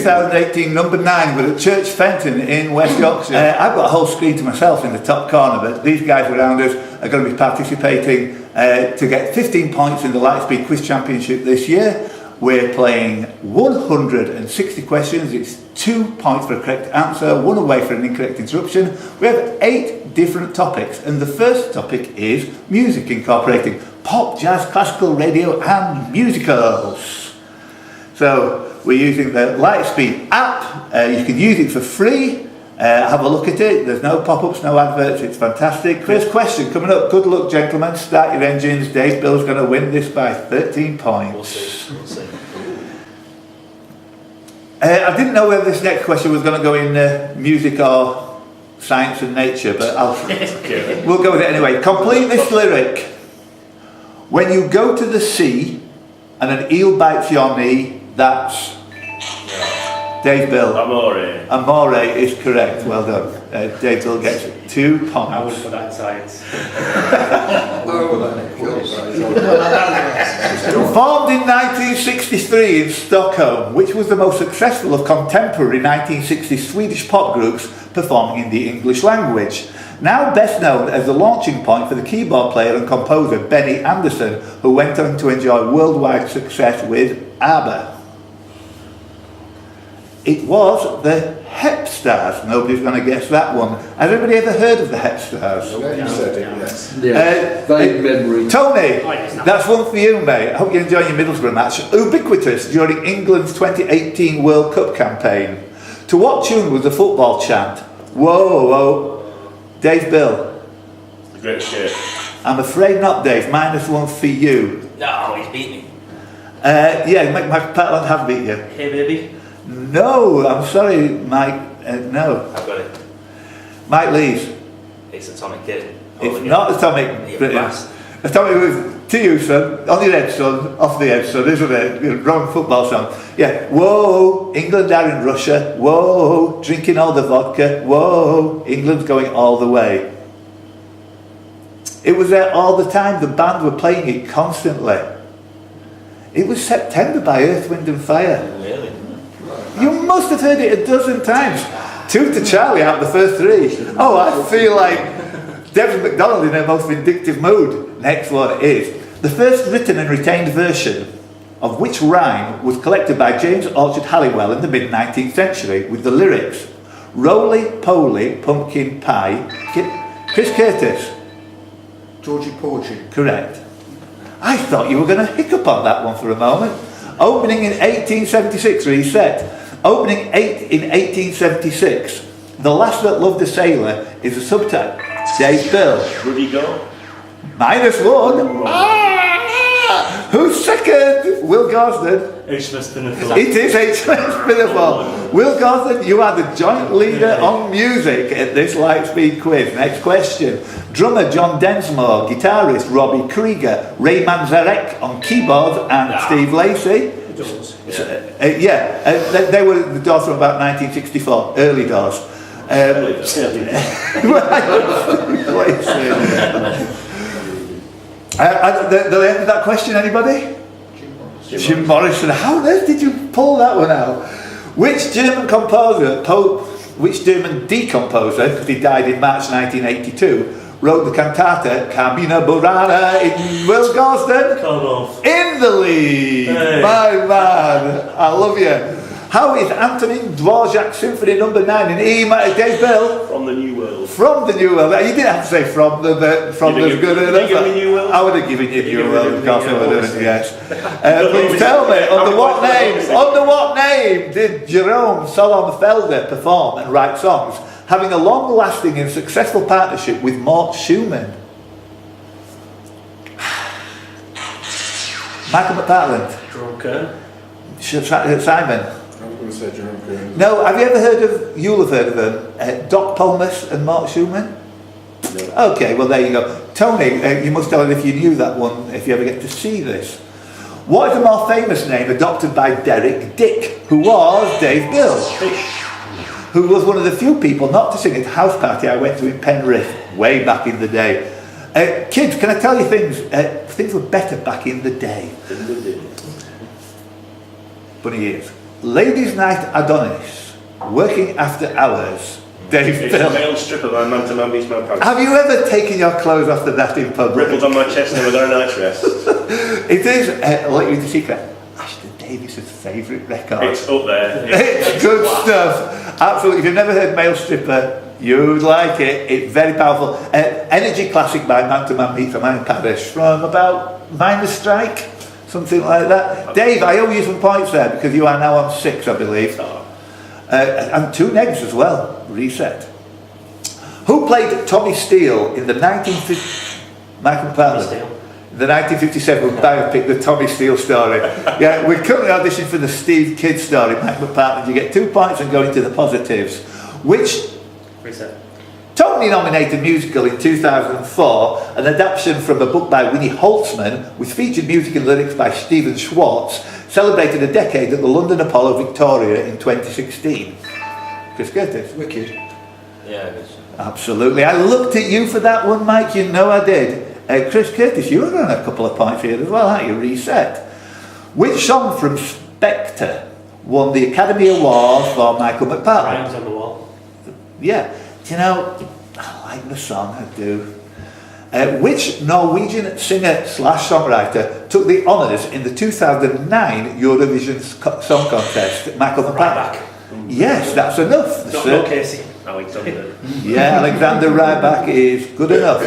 2018 number 9 with at Church Fenton in West Yorkshire. I've got a whole screen to myself in the top corner, but these guys around us are going to be participating to get 15 points in the LightSpeed Quiz Championship this year. We're playing 160 questions. It's 2 points for a correct answer, 1 away for an incorrect interruption. We have 8 different topics, and the first topic is music, incorporating pop, jazz, classical, radio and musicals. So we're using the LightSpeed app. You can use it for free. Have a look at it. There's no pop-ups, no adverts. It's fantastic. First question coming up. Good luck, gentlemen. Start your engines. Dave Bill's going to win this by 13 points. We'll see. I didn't know whether this next question was going to go in music or science and nature, but we'll go with it anyway. Complete this lyric. When you go to the sea and an eel bites your knee, that's... Dave Bill. Amore. Amore is correct. Well done. Dave Bill gets 2 points. I would put that in science. Formed in 1963 in Stockholm, which was the most successful of contemporary 1960s Swedish pop groups performing in the English language. Now best known as the launching point for the keyboard player and composer Benny Andersson, who went on to enjoy worldwide success with ABBA. It was the Hepstars. Nobody's going to guess that one. Has anybody ever heard of the Hepstars? Vague memory. Tony, that's one for you, mate. I hope you enjoy your Middlesbrough match. Ubiquitous during England's 2018 World Cup campaign. To what tune was the football chant? Whoa, whoa. Dave Bill. The Great Escape. I'm afraid not, Dave. -1 for you. No, he's beat me. Yeah, Mike Patland have beat you. Hey, baby. No, I'm sorry, Mike. No. I've got it. Mike Lees. It's Atomic Kid. It's not Atomic. Atomic was to you, son. On your head, son. Off the head, son, isn't it? Wrong football song. Yeah. Whoa, England are in Russia. Whoa, drinking all the vodka. Whoa, England's going all the way. It was there all the time. The band were playing it constantly. It was September by Earth, Wind and Fire. Really? You must have heard it a dozen times. 2 to Charlie out of the first 3. Oh, I feel like Devon McDonald in her most vindictive mood. Next one is the first written and retained version of which rhyme was collected by James Orchard Halliwell in the mid-19th century with the lyrics Roly-poly pumpkin pie. Chris Curtis. Georgie Porgy. Correct. I thought you were going to hiccup on that one for a moment. Opening in 1876, reset. Opening 8 in 1876. The Last That Loved a Sailor is a subtitle. Dave Bill. Rudy Go. -1. Who's second? Will Gosden. HMS Pinafore. It is HMS Pinafore. Will Gosden, you are the joint leader on music at this LightSpeed quiz. Next question. Drummer John Densmore, guitarist Robbie Krieger, Ray Manzarek on keyboards, and Steve Lacey. They were the Doors from about 1964, early Doors. The end of that question, anybody? Jim Morrison. How on earth did you pull that one out? Which German decomposer, because he died in March 1982, wrote the cantata Carmina Burana in Will Gosden? In the lead! Hey. My man, I love you. How is Antonin Dvorak's Symphony No. 9 in E minor? Dave Bill? From the New World. From the New World. You didn't have to say from the good enough. New World? I would have given you New World, of course I would have, yes. Please tell me, under what name did Jerome Solon-Felder perform and write songs, having a long-lasting and successful partnership with Mort Schumann? Michael McPartland. Simon. No, have you ever heard of, you'll have heard of them, Doc Pomus and Mort Schumann? No. Okay, well there you go. Tony, you must tell us if you knew that one, if you ever get to see this. What is a more famous name adopted by Derek Dick, who was Dave Bill? Who was one of the few people not to sing at a house party I went to in Penrith way back in the day. Kids, can I tell you things? Things were better back in the day. Bunny ears. Ladies' Night Adonis, Working After Hours, Dave It's a Bill. male stripper by Man to Man Beats Man Pants. Have you ever taken your clothes off the that in public? Rippled on my chest, never got a night's rest. It is, I'll let you into secret, Ashton Davis's favourite record. It's up there. It's good stuff. Absolutely. If you've never heard Male Stripper, you'd like it. It's very powerful. Energy Classic by Man to Man Beats Man Parish from about Miners' Strike, something like that. Dave, I owe you some points there because you are now on 6, I believe. And 2 negs as well. Reset. Who played Tommy Steele in the 1950... Michael Palmer. The 1957 biopic, The Tommy Steele Story. Yeah, we're currently auditioning for the Steve Kidd story, Mike McPartland. You get 2 points and go into the positives. Which Reset. Tony-nominated musical in 2004, an adaptation from a book by Winnie Holtzman, with featured music and lyrics by Stephen Schwartz, celebrated a decade at the London Apollo Victoria in 2016. Chris Curtis. Wicked. Yeah, good. Absolutely. I looked at you for that one, Mike. You know I did. Chris Curtis, you're on a couple of points here as well, aren't you? Reset. Which song from Spectre won the Academy Award for Michael McPartland? Rhymes on the Wall. Yeah. Do you know, I like the song, I do. Which Norwegian singer/songwriter took the honours in the 2009 Eurovision Song Contest? Michael McPartland. Yes, that's enough. No, Casey. Alexander. Yeah, Alexander Rybak is good enough.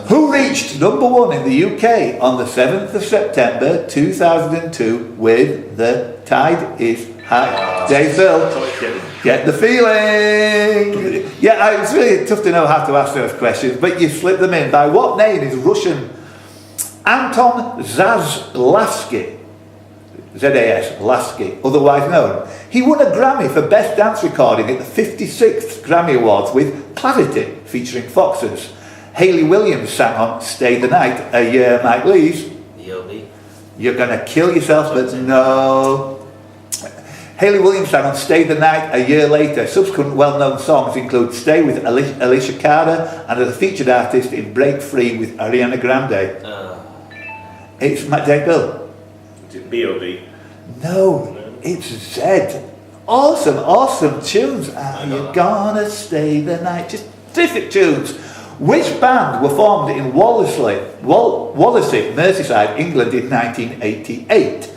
Who reached number 1 in the UK on the 7th of September 2002 with The Tide Is High? Dave Bill, get the feeling. Yeah, it's really tough to know how to ask those questions, but you slip them in. By what name is Russian Anton Zaslavsky, Z-A-S, Lasky, otherwise known? He won a Grammy for Best Dance Recording at the 56th Grammy Awards with Clarity, featuring Foxes. Hayley Williams sang on Stay the Night, a year Mike Lee's. EOB. You're going to kill yourself, but no. Hayley Williams sang on Stay the Night a year later. Subsequent well-known songs include Stay with Alicia Cara and as a featured artist in Break Free with Ariana Grande. It's Matt Dave Bill. Is it B.O.B.? No, it's Z. Awesome tunes. Are you gonna stay the night? Just terrific tunes. Which band were formed in Wallasey, Merseyside, England in 1988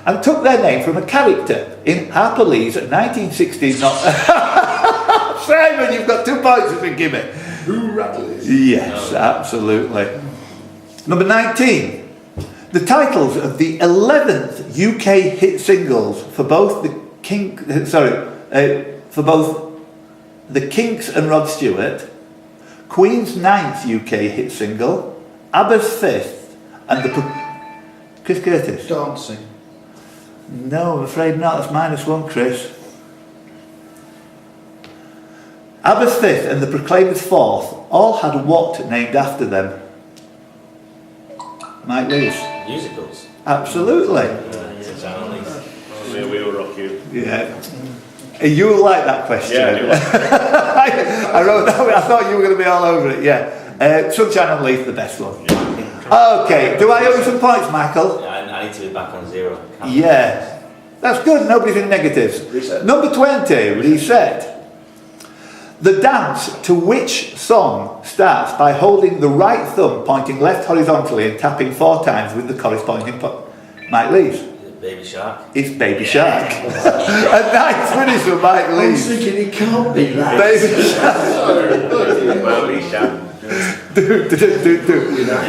and took their name from a character in Harper Lee's 1960s 1960s Simon, you've got 2 points if you give it. Who Rattlers? Yes, absolutely. Number 19. The titles of the 11th UK hit singles for both the Kinks and Rod Stewart, Queen's 9th UK hit single, ABBA's 5th, and Chris Curtis. Dancing. No, I'm afraid not. That's -1, Chris. ABBA's 5th and the Proclaimers' 4th all had what named after them? Mike Lewis. Musicals. Absolutely. We will rock you. Yeah. You like that question? Yeah, I do. I wrote that. I thought you were going to be all over it. Yeah. Sunshine on Leaf, the best one. Okay. Do I owe you some points, Michael? Yeah, I need to be back on 0. Yeah. That's good. Nobody's in negatives. Reset. Number 20. Reset. The dance to which song starts by holding the right thumb pointing left horizontally and tapping 4 times with the corresponding Mike Lees? Baby Shark. It's Baby Shark. A nice finish for Mike I was Lees. thinking it can't be that. Baby Shark.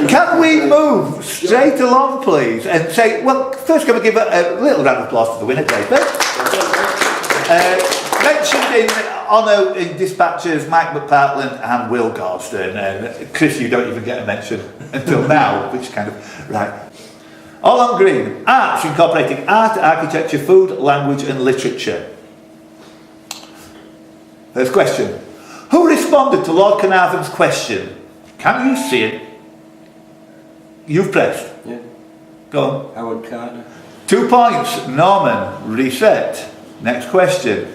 Can we move straight along, please, and say, well, first can we give a little round of applause to the winner, David? Mentioned in honour in dispatches Mike McPartland and Will Gorston, and Chris, you don't even get a mention until now, which kind of, right. All on green. Arts, incorporating art, architecture, food, language and literature. First question. Who responded to Lord Carnarvon's question? Can you see it? You've pressed. Yeah. Go on. Howard Carter. 2 points. Norman. Reset. Next question.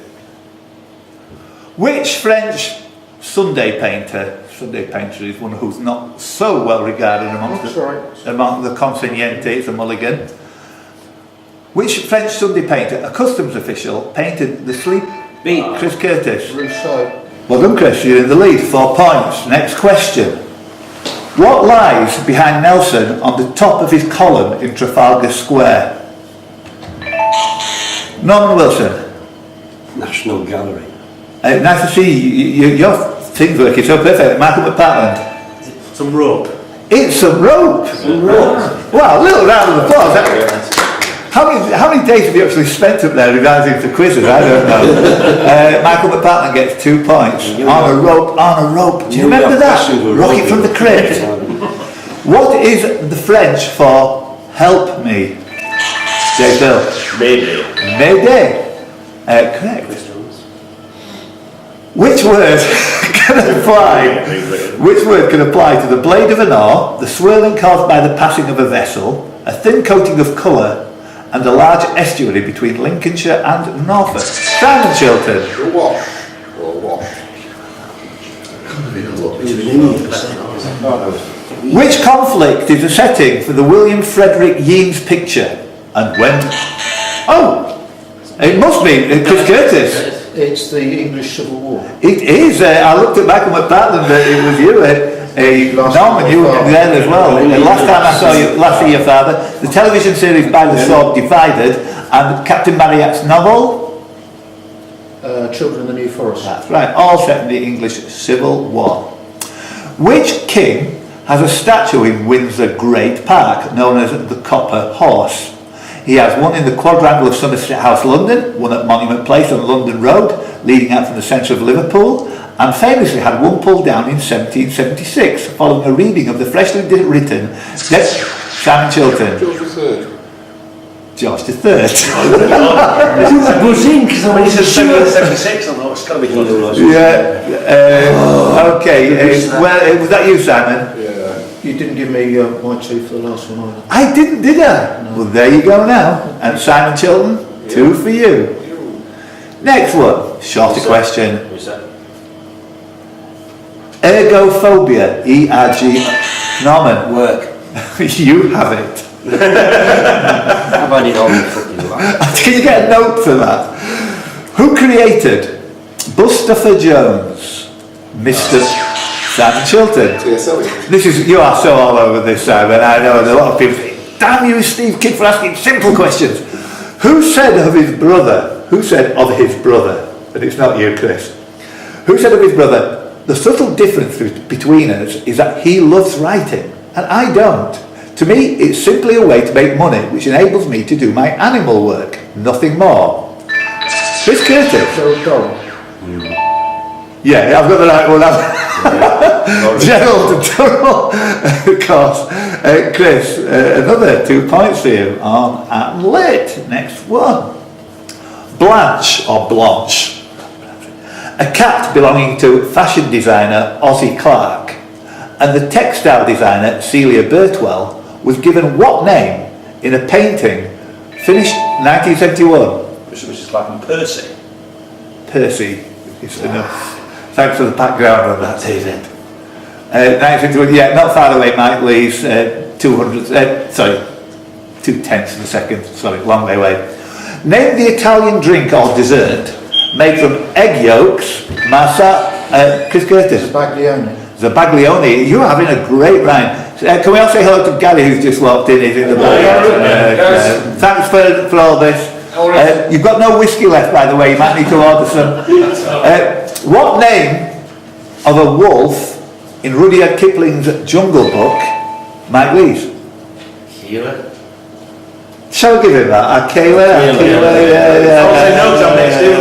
Which French Sunday painter is one who's not so well regarded among the consignantes, a mulligan. Which French Sunday painter, a customs official, painted the sleep? B. Chris Curtis. Rousseau. Well done, Chris, you're in the lead, 4 points. Next question. What lies behind Nelson on the top of his column in Trafalgar Square? Norman Wilson. National Gallery. Nice to see you, your thing's working so perfect. Michael McPartland. Some rope. It's some rope. Wow, a little round of applause. How many days have you actually spent up there revising for quizzes? I don't know. Michael McPartland gets 2 points. On a rope, on a rope. Do you remember that? Rocket from the crypt. What is the French for help me? Dave Bill. Maybe. Mayday. Correct. Which word can apply? Which word can apply to the blade of an oar, the swirling caused by the passing of a vessel, a thin coating of colour, and a large estuary between Lincolnshire and Norfolk? Simon Chilton. The wash. Or wash. Which conflict is the setting for the William Frederick Yeats picture? And when? Oh, it must be Chris Curtis. It's the English Civil War. It is. I looked at Michael McPartland. It was you. Norman, you were there as well. Last time I saw you, last year, your father. The television series By the Sword Divided, and Captain Marryat's novel. Children of the New Forest. That's right. All set in the English Civil War. Which king has a statue in Windsor Great Park known as the Copper Horse? He has one in the quadrangle of Somerset House, London, one at Monument Place on London Road, leading out from the centre of Liverpool, and famously had one pulled down in 1776, following a reading of the freshly written Simon Chilton. George III. George III. Buzzing, because When he said 1776, I thought it's got to be close. Yeah. Okay. Well, was that you, Simon? Yeah. You didn't give me my 2 for the last one either. I didn't, did I? No. Well, there you go now. And Simon Chilton, 2 for you. Next one, shorter question. Who's that? Ergophobia, E-R-G. Norman. Work. You have it. I've had it all the fucking life. Can you get a note for that? Who created Buster Jones? Mr. Simon Chilton. This is, you are so all over this, Simon. I know, and a lot of people say, damn you, Steve Kidd, for asking simple questions. Who said of his brother, and it's not you, Chris, who said of his brother, the subtle difference between us is that he loves writing, and I don't. To me, it's simply a way to make money, which enables me to do my animal work, nothing more. Chris Curtis. Gerald. Yeah, I've got the right one. Gerald Durrell, of course. Chris, another 2 points for you on and lit. Next one. Blanche or Blanche. A cat belonging to fashion designer Ozzie Clark and the textile designer Celia Birtwell was given what name in a painting finished 1971? Mrs. Clark and Percy. Percy is enough. Thanks for the background on that, David. 1971, yeah, not far away, Mike Lee's 2/10 of a second, sorry, long way away. Name the Italian drink or dessert made from egg yolks, masa, Chris Curtis. Zabaglione. Zabaglione, you're having a great rhyme. Can we all say hello to Gary, who's just walked in? He's in the back. Thanks for all this. You've got no whiskey left, by the way. You might need to order some. What name of a wolf in Rudyard Kipling's Jungle Book? Mike Lees. Keeler. Shall we give him that? Akela, I'll say no to next year.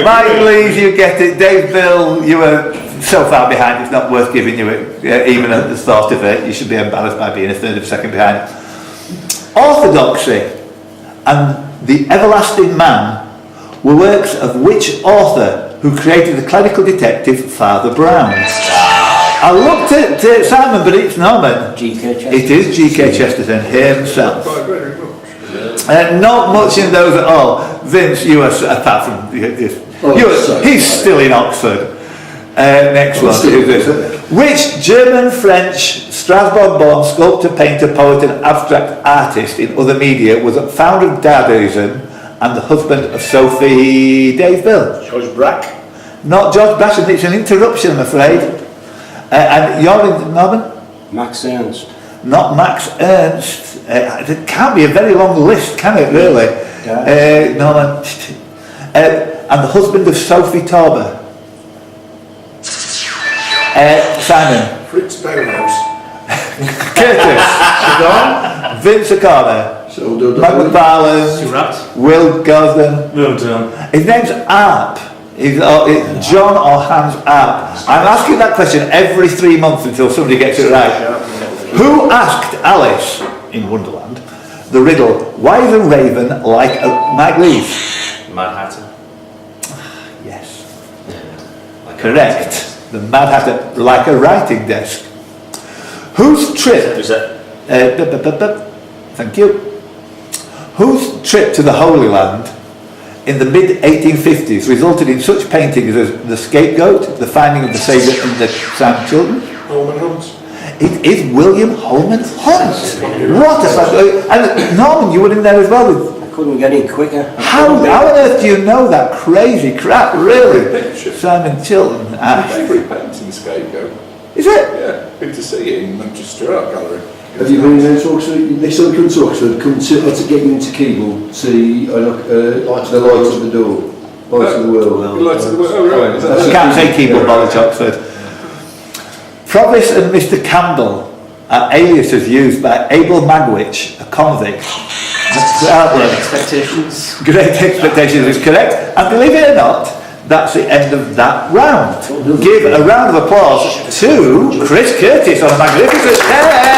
Mike Lees, you get it. Dave Bill, you were so far behind, it's not worth giving you it, even at the start of it. You should be embarrassed by being a third of a second behind. Orthodoxy and the Everlasting Man were works of which author who created the clerical detective Father Brown? I looked at Simon, but it's Norman. G.K. Chesterton. It is G.K. Chesterton himself. Not much in those at all. Vince, you are, apart from this, he's still in Oxford. Next one, who's this? Which German-French, Strasbourg-born sculptor, painter, poet and abstract artist in other media was a founder of Dadaism and the husband of Sophie Daville? George Brack. Not George Brashen, it's an interruption, I'm afraid. And you're in Norman? Max Ernst. Not Max Ernst. It can't be a very long list, can it, really? Yeah. Norman. And the husband of Sophie Tauber. Simon. Fritz Bauhaus. Curtis. Vince O'Connor. So do Matt McFarlane. Surat. Will Gosden. Well done. His name's Arp. It's John or Hans Arp. I'm asking that question every 3 months until somebody gets it right. Who asked Alice in Wonderland the riddle, why is a raven like a Mike Leaf? Mad Hatter. Yes. Like a Correct. The Mad Hatter, like a writing desk. Whose trip? Who's that? Thank you. Whose trip to the Holy Land in the mid-1850s resulted in such paintings as The Scapegoat, The Finding of the Saviour and the Sound Children? Holman Hunt. It is William Holman Hunt. What a and Norman, you were in there as well. I couldn't get in quicker. How on earth do you know that crazy crap, really? Picture. Simon Chilton. My favourite painting, Scapegoat. Is it? Yeah, been to see it in Manchester Art Gallery. Have you been there to Oxford? Next time you come to Oxford, come to get you into Keble, see like the light of the door, light of the world. Light of the World. Oh, right. Is that You can't say Keeble College, Oxford. Provis and Mr. Campbell are aliases used by Abel Magwitch, a convict. Expectations. Great Expectations is correct. And believe it or not, that's the end of that round. Give a round of applause to Chris Curtis on a magnificent day.